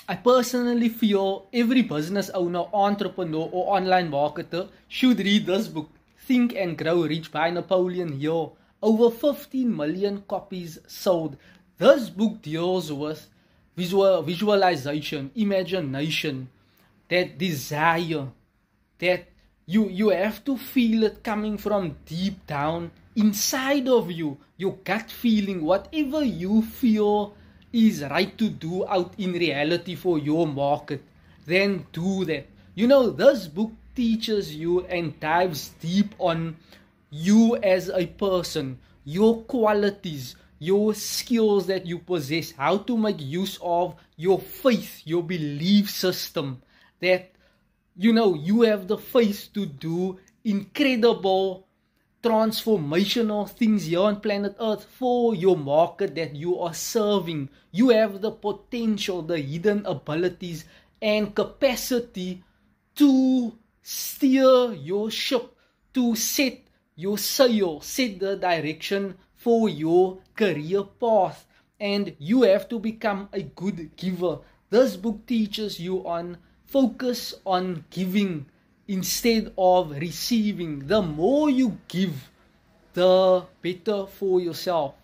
I personally feel every business owner, entrepreneur, or online marketer should read this book, Think and Grow Rich by Napoleon Hill. Over 15 million copies sold. This book deals with visualization, imagination, that desire, that you have to feel it coming from deep down inside of you, your gut feeling, whatever you feel is right to do out in reality for your market, then do that. You know, this book teaches you and dives deep on you as a person, your qualities, your skills that you possess, how to make use of your faith, your belief system, that you know you have the faith to do incredible transformational things here on planet Earth for your market that you are serving. You have the potential, the hidden abilities and capacity to steer your ship, to set your sail, set the direction for your career path. And you have to become a good giver. This book teaches you on focus on giving instead of receiving. The more you give, the better for yourself.